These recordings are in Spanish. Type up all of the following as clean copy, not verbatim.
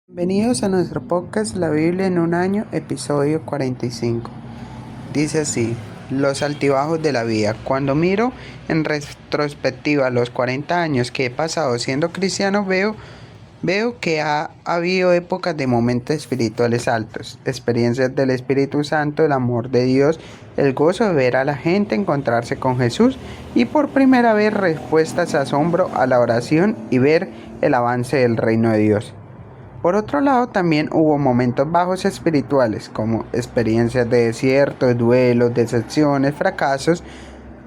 Bienvenidos a nuestro podcast La Biblia en un año, episodio 45. Dice así: los altibajos de la vida. Cuando miro en retrospectiva los 40 años que he pasado siendo cristiano, veo que ha habido épocas de momentos espirituales altos, experiencias del Espíritu Santo, el amor de Dios, el gozo de ver a la gente encontrarse con Jesús y por primera vez respuestas de asombro a la oración y ver el avance del reino de Dios. Por otro lado, también hubo momentos bajos espirituales, como experiencias de desierto, duelos, decepciones, fracasos,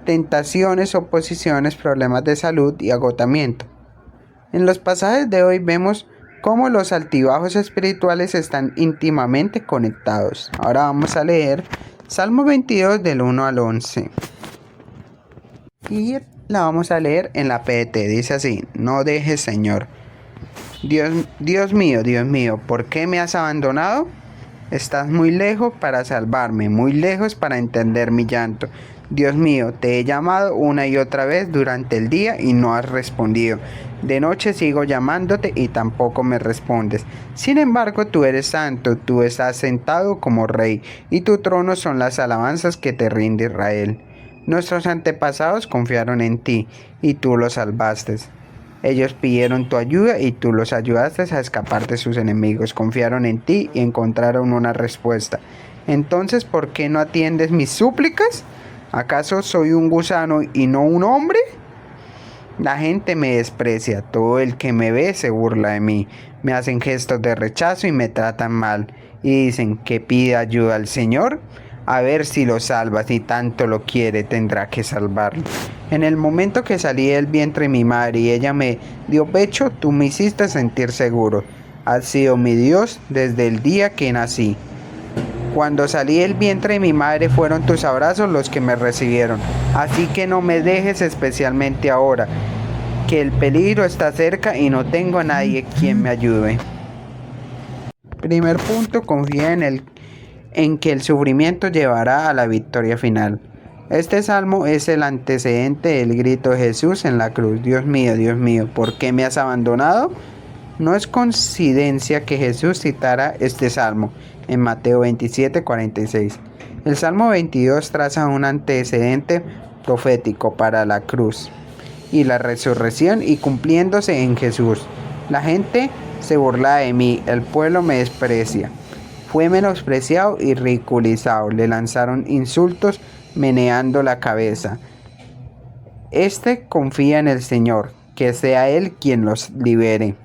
tentaciones, oposiciones, problemas de salud y agotamiento. En los pasajes de hoy vemos cómo los altibajos espirituales están íntimamente conectados. Ahora vamos a leer Salmo 22 del 1 al 11. Y la vamos a leer en la PDT. Dice así: no dejes, Señor. Dios mío, ¿por qué me has abandonado? Estás muy lejos para salvarme, muy lejos para entender mi llanto. Dios mío, te he llamado una y otra vez durante el día y no has respondido. De noche sigo llamándote y tampoco me respondes. Sin embargo, tú eres santo, tú estás sentado como rey, y tu trono son las alabanzas que te rinde Israel. Nuestros antepasados confiaron en ti, y tú los salvaste. Ellos pidieron tu ayuda y tú los ayudaste a escapar de sus enemigos. Confiaron en ti y encontraron una respuesta. Entonces, ¿por qué no atiendes mis súplicas? ¿Acaso soy un gusano y no un hombre? La gente me desprecia, todo el que me ve se burla de mí. Me hacen gestos de rechazo y me tratan mal. Y dicen que pida ayuda al Señor. A ver si lo salva, si tanto lo quiere, tendrá que salvarlo. En el momento que salí del vientre de mi madre y ella me dio pecho, tú me hiciste sentir seguro. Has sido mi Dios desde el día que nací. Cuando salí del vientre de mi madre fueron tus abrazos los que me recibieron. Así que no me dejes, especialmente ahora, que el peligro está cerca y no tengo a nadie quien me ayude. Primer punto: confía en que el sufrimiento llevará a la victoria final. Este salmo es el antecedente del grito de Jesús en la cruz: Dios mío, ¿por qué me has abandonado? No es coincidencia que Jesús citara este salmo en Mateo 27:46. El Salmo 22 traza un antecedente profético para la cruz y la resurrección, y cumpliéndose en Jesús. La gente se burla de mí, el pueblo me desprecia. Fue menospreciado y ridiculizado, le lanzaron insultos meneando la cabeza. Confía en el Señor, que sea Él quien los libere.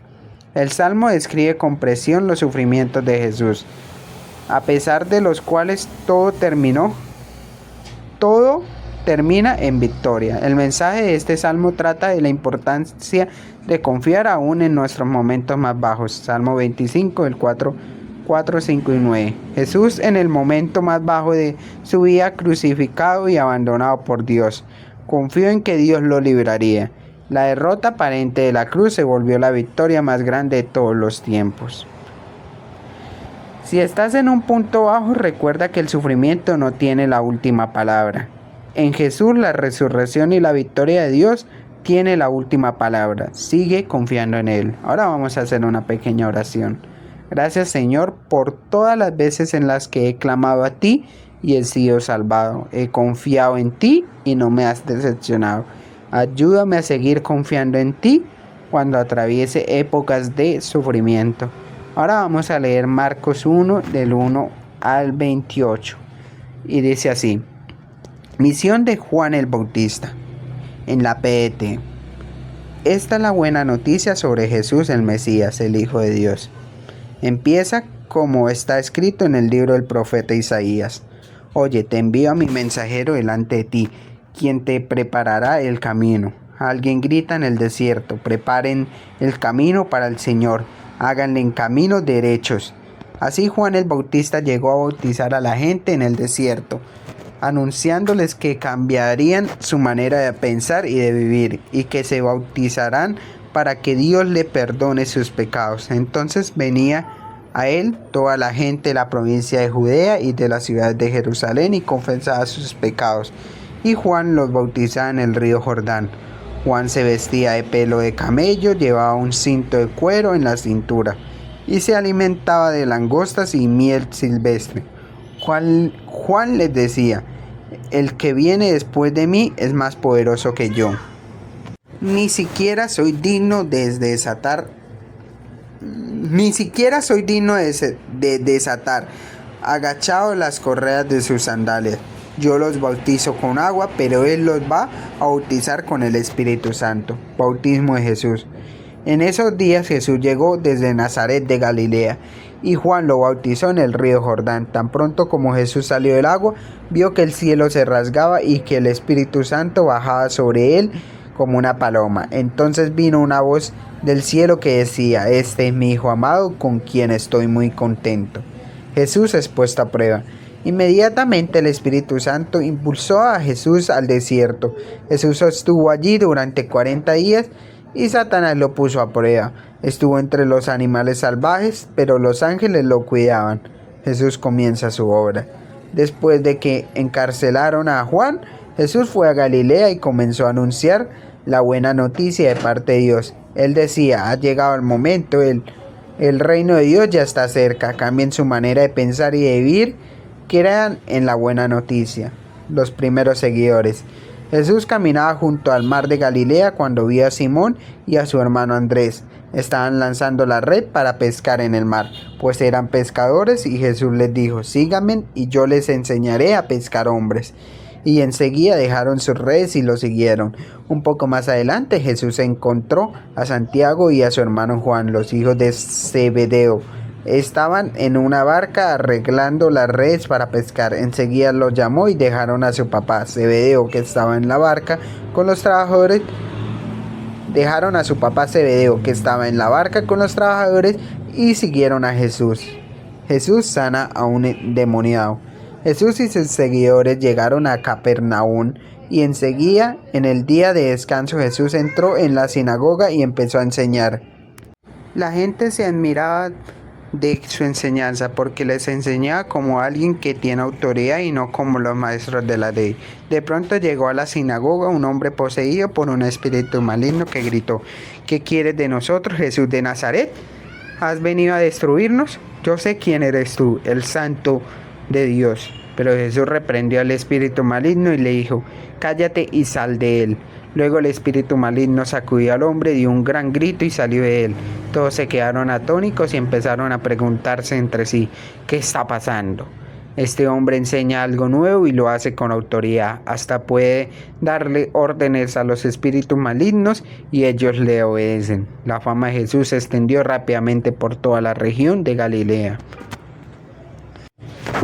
El Salmo describe con precisión los sufrimientos de Jesús, a pesar de los cuales todo termina en victoria. El mensaje de este Salmo trata de la importancia de confiar aún en nuestros momentos más bajos. Salmo 25, el 4, 5 y 9. Jesús, en el momento más bajo de su vida, crucificado y abandonado por Dios, confió en que Dios lo libraría. La derrota aparente de la cruz se volvió la victoria más grande de todos los tiempos. Si estás en un punto bajo, recuerda que el sufrimiento no tiene la última palabra. En Jesús, la resurrección y la victoria de Dios tiene la última palabra. Sigue confiando en Él. Ahora vamos a hacer una pequeña oración. Gracias, Señor, por todas las veces en las que he clamado a ti y he sido salvado. He confiado en ti y no me has decepcionado. Ayúdame a seguir confiando en ti cuando atraviese épocas de sufrimiento. Ahora vamos a leer Marcos 1 del 1 al 28. Y dice así: misión de Juan el Bautista. En la PDT. Esta es la buena noticia sobre Jesús el Mesías, el Hijo de Dios. Empieza como está escrito en el libro del profeta Isaías: oye, te envío a mi mensajero delante de ti, quien te preparará el camino. Alguien grita en el desierto: preparen el camino para el Señor, háganle en caminos derechos. Así Juan el Bautista llegó a bautizar a la gente en el desierto, anunciándoles que cambiarían su manera de pensar y de vivir, y que se bautizarán para que Dios le perdone sus pecados. Entonces venía a él toda la gente de la provincia de Judea y de la ciudad de Jerusalén y confesaba sus pecados. Y Juan los bautizaba en el río Jordán. Juan se vestía de pelo de camello, llevaba un cinto de cuero en la cintura y se alimentaba de langostas y miel silvestre. Juan les decía: el que viene después de mí es más poderoso que yo. Ni siquiera soy digno de desatar agachado las correas de sus sandalias. Yo los bautizo con agua, pero Él los va a bautizar con el Espíritu Santo. Bautismo de Jesús. En esos días Jesús llegó desde Nazaret de Galilea, y Juan lo bautizó en el río Jordán. Tan pronto como Jesús salió del agua, vio que el cielo se rasgaba y que el Espíritu Santo bajaba sobre él como una paloma. Entonces vino una voz del cielo que decía: este es mi Hijo amado, con quien estoy muy contento. Jesús es puesto a prueba. Inmediatamente el Espíritu Santo impulsó a Jesús al desierto. Jesús estuvo allí durante 40 días y Satanás lo puso a prueba. Estuvo entre los animales salvajes, pero los ángeles lo cuidaban. Jesús comienza su obra. Después de que encarcelaron a Juan, Jesús fue a Galilea y comenzó a anunciar la buena noticia de parte de Dios. Él decía: ha llegado el momento, el reino de Dios ya está cerca. Cambien su manera de pensar y de vivir. Crean en la buena noticia. Los primeros seguidores. Jesús caminaba junto al mar de Galilea cuando vio a Simón y a su hermano Andrés. Estaban lanzando la red para pescar en el mar, pues eran pescadores, y Jesús les dijo: síganme y yo les enseñaré a pescar hombres. Y enseguida dejaron sus redes y lo siguieron. Un poco más adelante Jesús encontró a Santiago y a su hermano Juan, los hijos de Zebedeo. Estaban en una barca arreglando las redes para pescar. Enseguida los llamó y dejaron a su papá Zebedeo, que estaba en la barca con los trabajadores. Dejaron a su papá Zebedeo, que estaba en la barca con los trabajadores, y siguieron a Jesús. Jesús sana a un endemoniado. Jesús y sus seguidores llegaron a Capernaum, y enseguida, en el día de descanso, Jesús entró en la sinagoga y empezó a enseñar. La gente se admiraba de su enseñanza, porque les enseñaba como alguien que tiene autoridad y no como los maestros de la ley. De pronto llegó a la sinagoga un hombre poseído por un espíritu maligno que gritó: ¿qué quieres de nosotros, Jesús de Nazaret? ¿Has venido a destruirnos? Yo sé quién eres tú, el Santo de Dios. Pero Jesús reprendió al espíritu maligno y le dijo: cállate y sal de él. Luego el espíritu maligno sacudió al hombre, dio un gran grito y salió de él. Todos se quedaron atónitos y empezaron a preguntarse entre sí: ¿qué está pasando? Este hombre enseña algo nuevo y lo hace con autoridad. Hasta puede darle órdenes a los espíritus malignos y ellos le obedecen. La fama de Jesús se extendió rápidamente por toda la región de Galilea.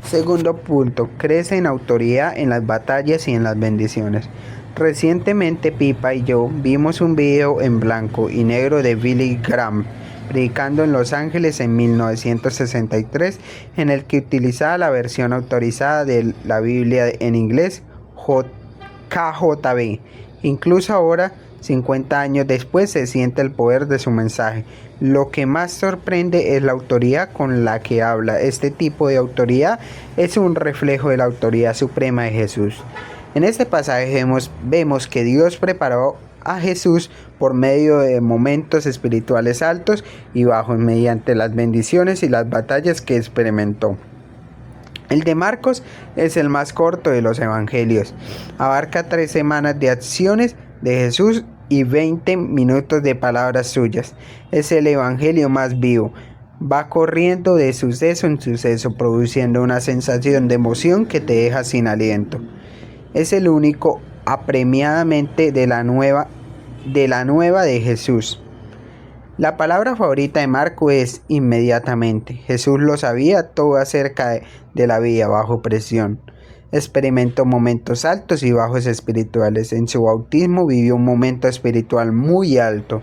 Segundo punto: crece en autoridad en las batallas y en las bendiciones. Recientemente Pipa y yo vimos un video en blanco y negro de Billy Graham predicando en Los Ángeles en 1963, en el que utilizaba la versión autorizada de la Biblia en inglés, KJV. Incluso ahora, 50 años después, se siente el poder de su mensaje. Lo que más sorprende es la autoridad con la que habla. Este tipo de autoridad es un reflejo de la autoridad suprema de Jesús. En este pasaje vemos que Dios preparó a Jesús por medio de momentos espirituales altos y bajos, mediante las bendiciones y las batallas que experimentó. El de Marcos es el más corto de los evangelios. Abarca 3 semanas de acciones de Jesús y 20 minutos de palabras suyas. Es el evangelio más vivo. Va corriendo de suceso en suceso, produciendo una sensación de emoción que te deja sin aliento. Es el único apremiadamente de la nueva de Jesús. La palabra favorita de Marco es inmediatamente. Jesús lo sabía todo acerca de la vida bajo presión. Experimentó momentos altos y bajos espirituales. En su bautismo vivió un momento espiritual muy alto.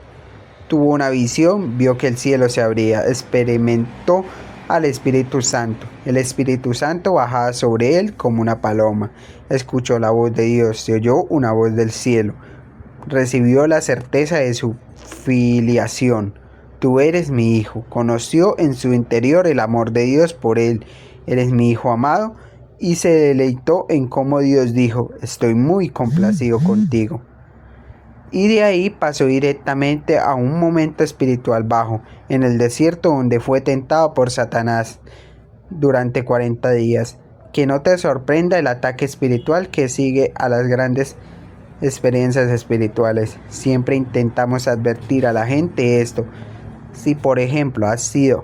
Tuvo una visión, vio que el cielo se abría, experimentó al Espíritu Santo. El Espíritu Santo bajaba sobre él como una paloma. Escuchó la voz de Dios, se oyó una voz del cielo. Recibió la certeza de su filiación. Tú eres mi hijo. Conoció en su interior el amor de Dios por él. Eres mi hijo amado. Y se deleitó en cómo Dios dijo: estoy muy complacido contigo. y de ahí pasó directamente a un momento espiritual bajo, en el desierto, donde fue tentado por Satanás durante 40 días. Que no te sorprenda el ataque espiritual que sigue a las grandes experiencias espirituales. Siempre intentamos advertir a la gente esto. Si por ejemplo has sido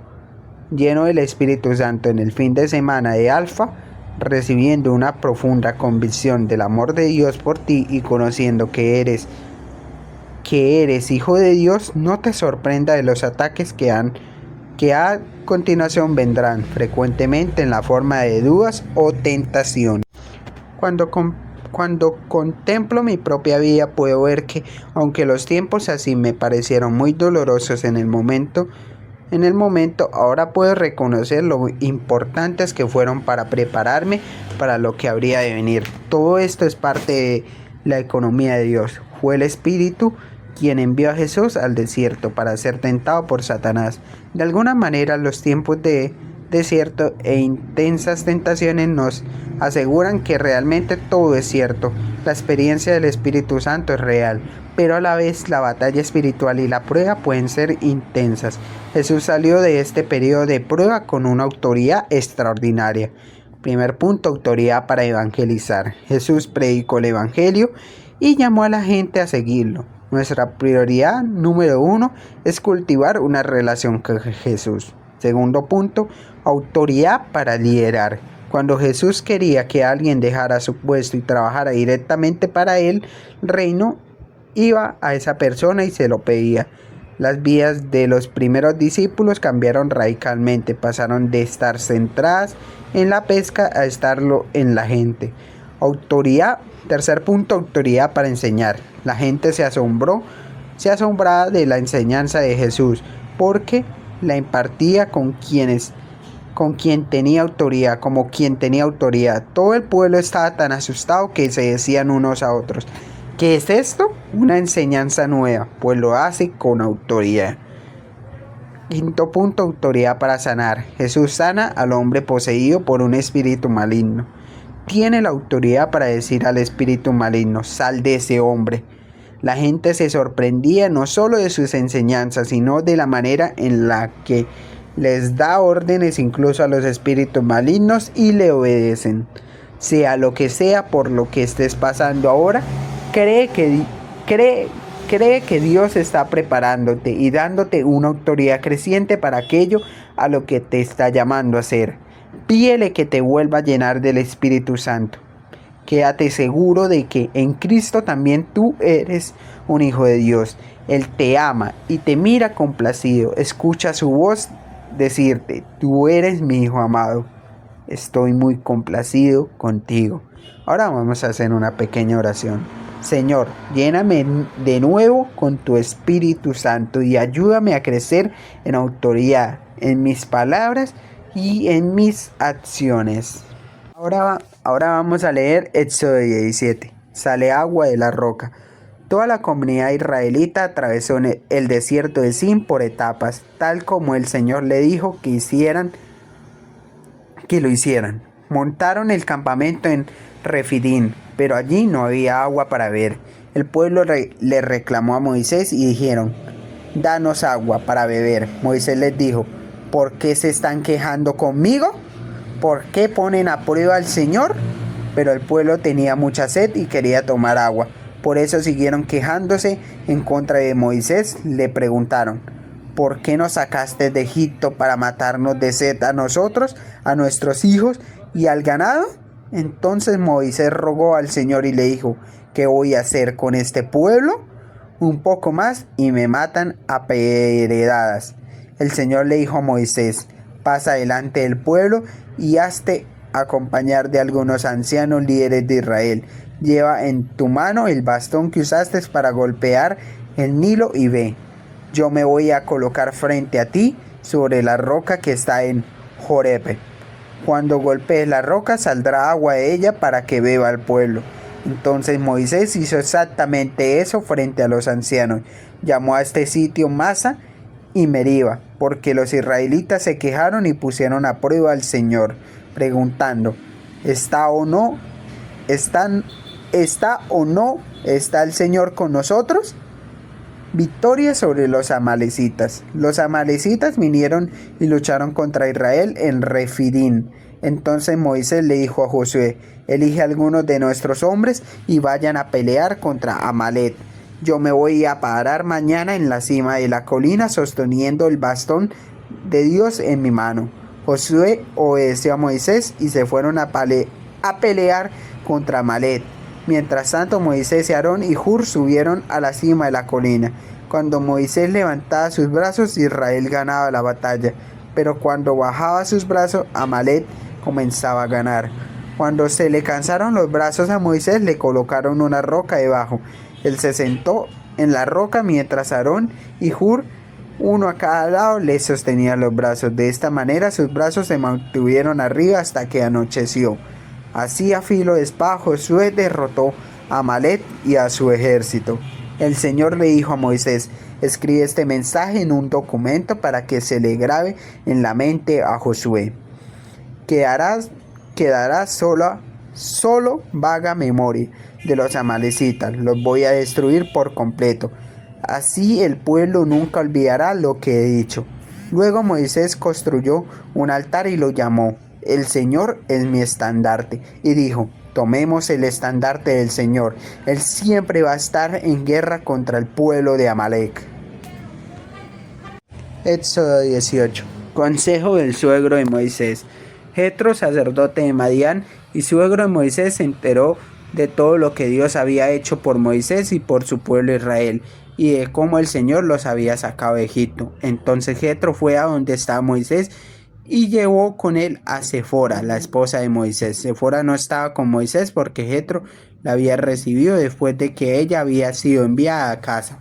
lleno del Espíritu Santo en el fin de semana de Alfa, recibiendo una profunda convicción del amor de Dios por ti y conociendo que eres hijo de Dios, no te sorprenda de los ataques que a continuación vendrán, frecuentemente en la forma de dudas o tentaciones. Cuando contemplo mi propia vida, puedo ver que, aunque los tiempos así me parecieron muy dolorosos en el momento, ahora puedo reconocer lo importantes que fueron para prepararme para lo que habría de venir. Todo esto es parte de la economía de Dios. Fue el Espíritu quien envió a Jesús al desierto para ser tentado por Satanás. De alguna manera, los tiempos de desierto e intensas tentaciones nos aseguran que realmente todo es cierto. La experiencia del Espíritu Santo es real, pero a la vez la batalla espiritual y la prueba pueden ser intensas. Jesús salió de este periodo de prueba con una autoridad extraordinaria. Primer punto, autoridad para evangelizar. Jesús predicó el evangelio y llamó a la gente a seguirlo. Nuestra prioridad número 1 es cultivar una relación con Jesús. Segundo punto, autoridad para liderar. Cuando Jesús quería que alguien dejara su puesto y trabajara directamente para él, el reino iba a esa persona y se lo pedía. Las vidas de los primeros discípulos cambiaron radicalmente, pasaron de estar centradas en la pesca a estarlo en la gente. Autoridad. Tercer punto, autoridad para enseñar. La gente se asombraba de la enseñanza de Jesús, porque la impartía como quien tenía autoridad. Todo el pueblo estaba tan asustado que se decían unos a otros: ¿qué es esto? Una enseñanza nueva, pues lo hace con autoridad. Quinto punto, autoridad para sanar. Jesús sana al hombre poseído por un espíritu maligno. Tiene la autoridad para decir al espíritu maligno: sal de ese hombre. La gente se sorprendía no solo de sus enseñanzas, sino de la manera en la que les da órdenes incluso a los espíritus malignos y le obedecen. Sea lo que sea por lo que estés pasando ahora, cree que Dios está preparándote y dándote una autoridad creciente para aquello a lo que te está llamando a hacer. Pídele que te vuelva a llenar del Espíritu Santo. Quédate seguro de que en Cristo también tú eres un hijo de Dios. Él te ama y te mira complacido. Escucha su voz decirte: tú eres mi hijo amado. Estoy muy complacido contigo. Ahora vamos a hacer una pequeña oración. Señor, lléname de nuevo con tu Espíritu Santo y ayúdame a crecer en autoridad, en mis palabras y en mis acciones. Ahora vamos a leer Éxodo 17. Sale agua de la roca. Toda la comunidad israelita atravesó el desierto de Sin por etapas, tal como el Señor le dijo que lo hicieran. Montaron el campamento en Refidín, pero allí no había agua para beber. El pueblo le reclamó a Moisés y dijeron: danos agua para beber. Moisés les dijo: ¿por qué se están quejando conmigo? ¿Por qué ponen a prueba al Señor? Pero el pueblo tenía mucha sed y quería tomar agua. Por eso siguieron quejándose en contra de Moisés. Le preguntaron: ¿por qué nos sacaste de Egipto para matarnos de sed a nosotros, a nuestros hijos y al ganado? Entonces Moisés rogó al Señor y le dijo: ¿qué voy a hacer con este pueblo? Un poco más y me matan a pedradas. El Señor le dijo a Moisés: pasa delante del pueblo y hazte acompañar de algunos ancianos líderes de Israel. Lleva en tu mano el bastón que usaste para golpear el Nilo y ve. Yo me voy a colocar frente a ti sobre la roca que está en Joreb. Cuando golpees la roca saldrá agua de ella para que beba el pueblo. Entonces Moisés hizo exactamente eso frente a los ancianos. Llamó a este sitio Masa y Meriba, porque los israelitas se quejaron y pusieron a prueba al Señor, preguntando: ¿están ¿está o no está el Señor con nosotros? Victoria sobre los amalecitas. Los amalecitas vinieron y lucharon contra Israel en Refidín. Entonces Moisés le dijo a Josué: elige a algunos de nuestros hombres y vayan a pelear contra Amalec. Yo me voy a parar mañana en la cima de la colina sosteniendo el bastón de Dios en mi mano. Josué obedeció a Moisés y se fueron a pelear contra Amalec. Mientras tanto, Moisés y Aarón y Hur subieron a la cima de la colina. Cuando Moisés levantaba sus brazos, Israel ganaba la batalla, pero cuando bajaba sus brazos, Amalec comenzaba a ganar. Cuando se le cansaron los brazos a Moisés, le colocaron una roca debajo. Él se sentó en la roca mientras Aarón y Hur, uno a cada lado, le sostenían los brazos. De esta manera sus brazos se mantuvieron arriba hasta que anocheció. Así, a filo de espada, Josué derrotó a Amalec y a su ejército. El Señor le dijo a Moisés: escribe este mensaje en un documento para que se le grabe en la mente a Josué. Quedará solo vaga memoria de los amalecitas. Los voy a destruir por completo. Así el pueblo nunca olvidará lo que he dicho. Luego Moisés construyó un altar y lo llamó: el Señor es mi estandarte. Y dijo: tomemos el estandarte del Señor. Él siempre va a estar en guerra contra el pueblo de Amalec. Éxodo 18. Consejo del suegro de Moisés. Jetro, sacerdote de Madián y suegro de Moisés, se enteró de todo lo que Dios había hecho por Moisés y por su pueblo Israel, y de cómo el Señor los había sacado de Egipto. Entonces Jetro fue a donde estaba Moisés y llevó con él a Sefora, la esposa de Moisés. Sefora no estaba con Moisés porque Jetro la había recibido después de que ella había sido enviada a casa.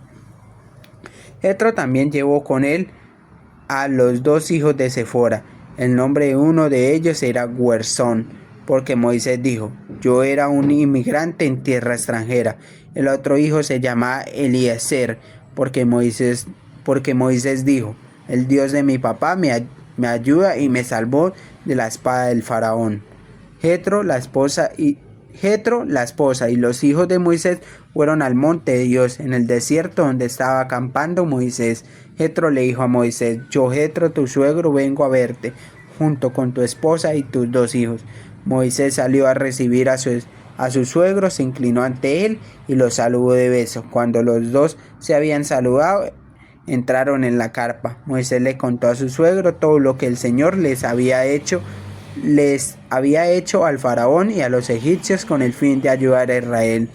Jetro también llevó con él a los dos hijos de Sefora. El nombre de uno de ellos era Gersón, porque Moisés dijo: yo era un inmigrante en tierra extranjera. El otro hijo se llamaba Eliezer, porque Moisés dijo: el Dios de mi papá me ayuda y me salvó de la espada del faraón. Jetro, la esposa y los hijos de Moisés fueron al monte de Dios, en el desierto donde estaba acampando Moisés. Jetro le dijo a Moisés: yo, Jetro, tu suegro, vengo a verte, junto con tu esposa y tus dos hijos. Moisés salió a recibir a su suegro, se inclinó ante él y lo saludó de beso. Cuando los dos se habían saludado, entraron en la carpa. Moisés le contó a su suegro todo lo que el Señor les había hecho al faraón y a los egipcios con el fin de ayudar a Israel.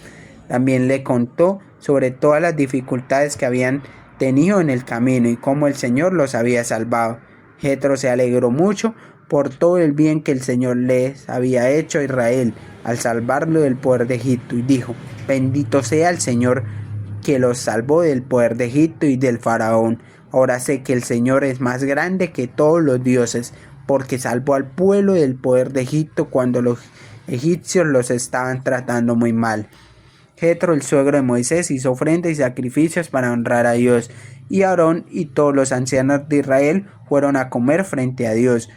También le contó sobre todas las dificultades que habían tenido en el camino y cómo el Señor los había salvado. Jetro se alegró mucho por todo el bien que el Señor les había hecho a Israel al salvarlo del poder de Egipto, y dijo: bendito sea el Señor que los salvó del poder de Egipto y del faraón. Ahora sé que el Señor es más grande que todos los dioses, porque salvó al pueblo del poder de Egipto cuando los egipcios los estaban tratando muy mal. Jetro, el suegro de Moisés, hizo ofrendas y sacrificios para honrar a Dios, y Aarón y todos los ancianos de Israel fueron a comer frente a Dios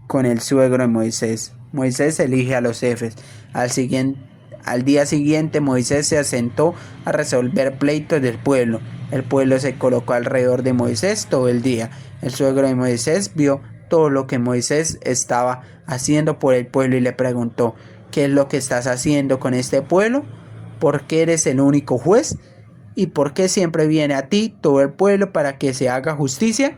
con el suegro de Moisés. Moisés elige a los jefes. Al día siguiente Moisés se asentó a resolver pleitos del pueblo. El pueblo se colocó alrededor de Moisés todo el día. El suegro de Moisés vio todo lo que Moisés estaba haciendo por el pueblo y le preguntó: ¿qué es lo que estás haciendo con este pueblo? ¿Por qué eres el único juez? ¿Y por qué siempre viene a ti todo el pueblo para que se haga justicia?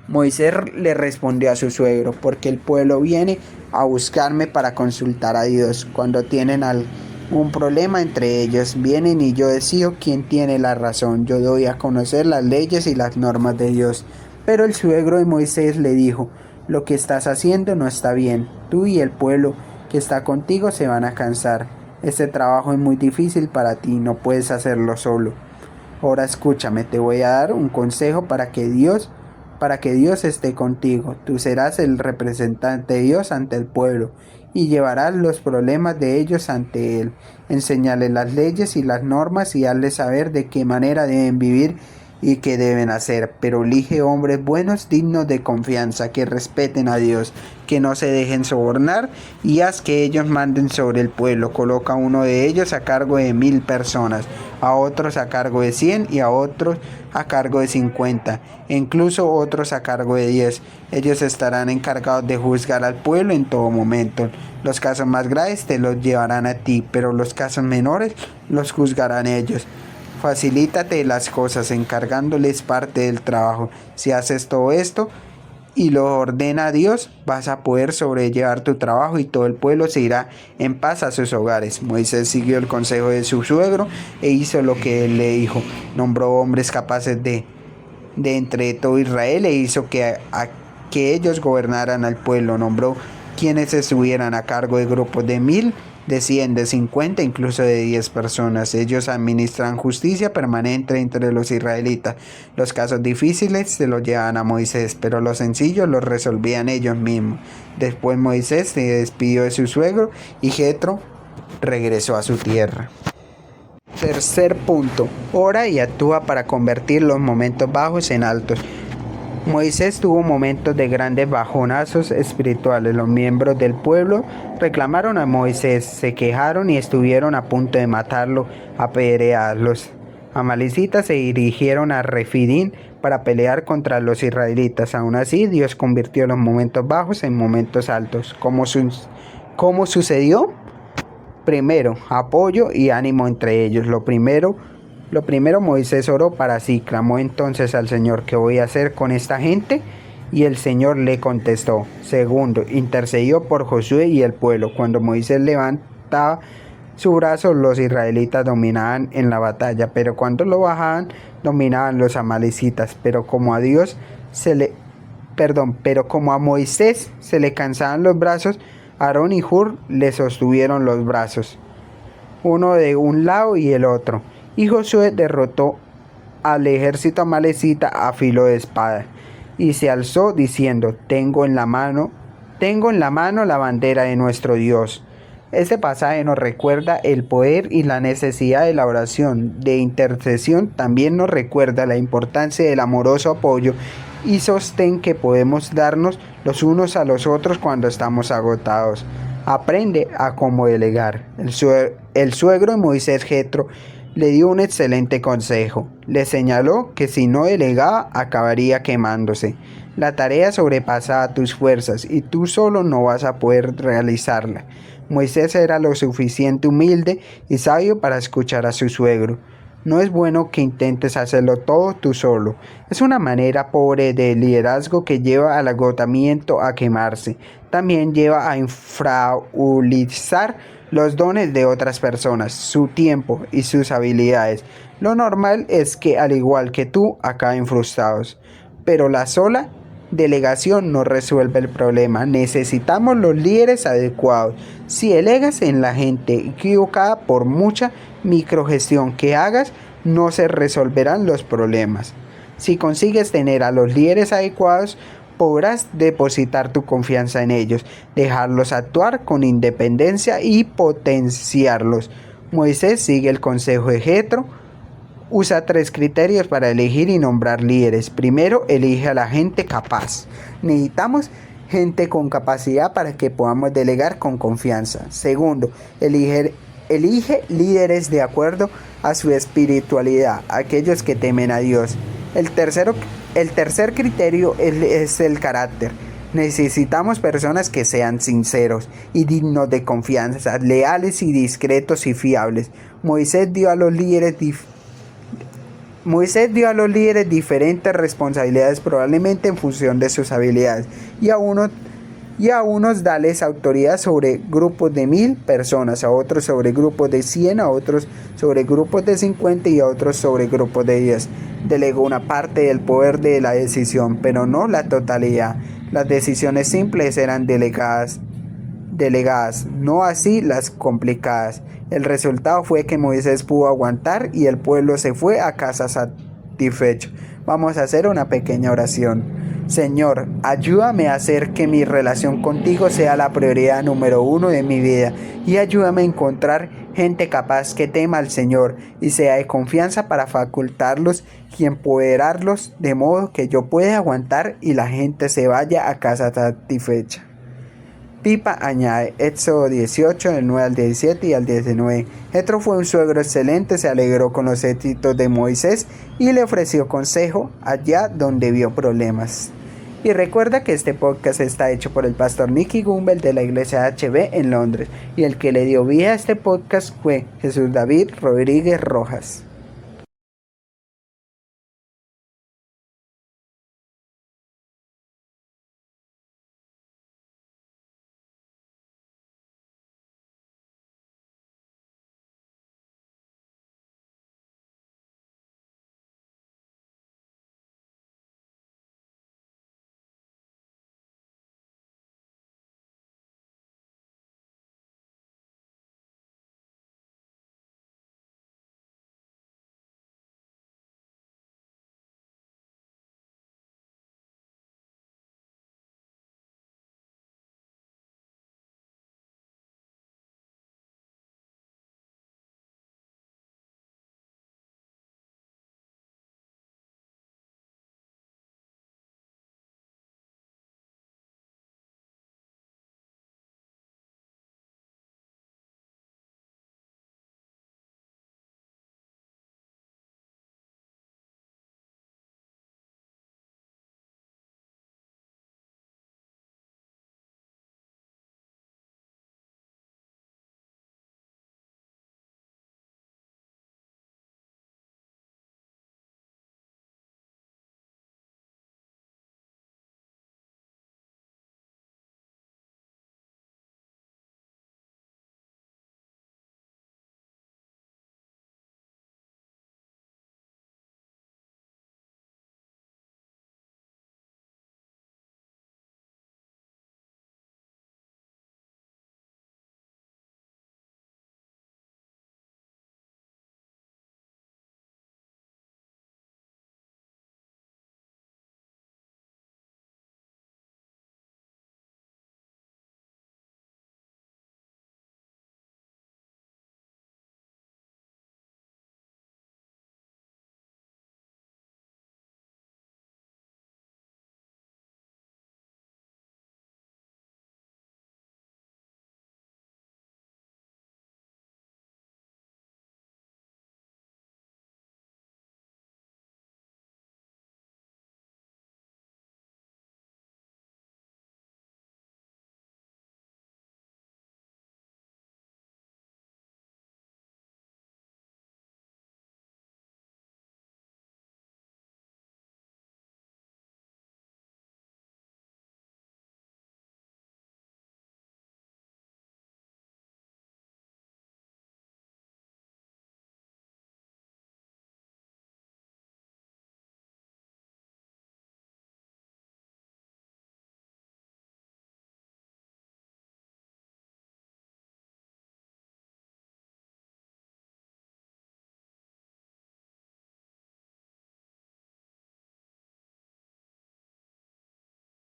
Moisés le respondió a su suegro: porque el pueblo viene a buscarme para consultar a Dios. Cuando tienen algún problema entre ellos, vienen y yo decido quién tiene la razón. Yo doy a conocer las leyes y las normas de Dios. Pero el suegro de Moisés le dijo: lo que estás haciendo no está bien. Tú y el pueblo que está contigo se van a cansar. Este trabajo es muy difícil para ti, no puedes hacerlo solo. Ahora escúchame, te voy a dar un consejo para que Dios esté contigo. Tú serás el representante de Dios ante el pueblo y llevarás los problemas de ellos ante Él. Enséñales las leyes y las normas y hazles saber de qué manera deben vivir y qué deben hacer, pero elige hombres buenos, dignos de confianza, que respeten a Dios, que no se dejen sobornar, y haz que ellos manden sobre el pueblo. Coloca a uno de ellos a cargo de 1000 personas, a otros a cargo de 100 y a otros a cargo de 50, e incluso otros a cargo de 10. Ellos estarán encargados de juzgar al pueblo en todo momento. Los casos más graves te los llevarán a ti, pero los casos menores los juzgarán ellos. Facilítate las cosas encargándoles parte del trabajo. Si haces todo esto y lo ordena Dios, vas a poder sobrellevar tu trabajo y todo el pueblo se irá en paz a sus hogares. Moisés siguió el consejo de su suegro e hizo lo que él le dijo. Nombró hombres capaces de entre todo Israel e hizo que ellos gobernaran al pueblo. Nombró quienes estuvieran a cargo de grupos de 1000, de 100, de 50, incluso de 10 personas. Ellos administran justicia permanente entre los israelitas. Los casos difíciles se los llevaban a Moisés, pero los sencillos los resolvían ellos mismos. Después Moisés se despidió de su suegro y Jetro regresó a su tierra. Tercer punto: ora y actúa para convertir los momentos bajos en altos. Moisés tuvo momentos de grandes bajonazos espirituales. Los miembros del pueblo reclamaron a Moisés, se quejaron y estuvieron a punto de matarlo a pedradas. Los amalecitas se dirigieron a Refidín para pelear contra los israelitas. Aún así, Dios convirtió los momentos bajos en momentos altos. ¿Cómo sucedió? Primero, apoyo y ánimo entre ellos. Lo primero, Moisés oró para sí, clamó entonces al Señor: ¿qué voy a hacer con esta gente? Y el Señor le contestó. Segundo, intercedió por Josué y el pueblo. Cuando Moisés levantaba su brazo, los israelitas dominaban en la batalla, pero cuando lo bajaban, dominaban los amalecitas. Pero como a Moisés se le cansaban los brazos, Aarón y Hur le sostuvieron los brazos, uno de un lado y el otro. Y Josué derrotó al ejército amalecita a filo de espada, y se alzó diciendo: tengo en la mano la bandera de nuestro Dios. Este pasaje nos recuerda el poder y la necesidad de la oración de intercesión. También nos recuerda la importancia del amoroso apoyo y sostén que podemos darnos los unos a los otros cuando estamos agotados. Aprende a cómo delegar. El suegro de Moisés, Jetro, le dio un excelente consejo. Le señaló que si no delegaba, acabaría quemándose. La tarea sobrepasa tus fuerzas y tú solo no vas a poder realizarla. Moisés era lo suficiente humilde y sabio para escuchar a su suegro. No es bueno que intentes hacerlo todo tú solo. Es una manera pobre de liderazgo que lleva al agotamiento, a quemarse. También lleva a infrautilizar los dones de otras personas, su tiempo y sus habilidades. Lo normal es que, al igual que tú, acaben frustrados. Pero la sola delegación no resuelve el problema. Necesitamos los líderes adecuados. Si delegas en la gente equivocada, por mucha microgestión que hagas, no se resolverán los problemas. Si consigues tener a los líderes adecuados, podrás depositar tu confianza en ellos, dejarlos actuar con independencia y potenciarlos. Moisés sigue el consejo de Jetro. Usa 3 criterios para elegir y nombrar líderes. Primero, elige a la gente capaz. Necesitamos gente con capacidad para que podamos delegar con confianza. Segundo, elige líderes de acuerdo a su espiritualidad, aquellos que temen a Dios. El tercer criterio es el carácter. Necesitamos personas que sean sinceros y dignos de confianza, leales y discretos y fiables. Moisés dio a los líderes diferentes responsabilidades, probablemente en función de sus habilidades, y a unos dales autoridad sobre grupos de 1000 personas, a otros sobre grupos de 100, a otros sobre grupos de 50 y a otros sobre grupos de 10. Delegó una parte del poder de la decisión, pero no la totalidad. Las decisiones simples eran delegadas, no así las complicadas. El resultado fue que Moisés pudo aguantar y el pueblo se fue a casa satisfecho. Vamos a hacer una pequeña oración. Señor, ayúdame a hacer que mi relación contigo sea la prioridad número 1 de mi vida y ayúdame a encontrar gente capaz que tema al Señor y sea de confianza para facultarlos y empoderarlos de modo que yo pueda aguantar y la gente se vaya a casa satisfecha. Pipa añade, Éxodo 18, del 9 al 17 y al 19. Jetro fue un suegro excelente, se alegró con los éxitos de Moisés y le ofreció consejo allá donde vio problemas. Y recuerda que este podcast está hecho por el pastor Nicky Gumbel de la iglesia HB en Londres, y el que le dio vida a este podcast fue Jesús David Rodríguez Rojas.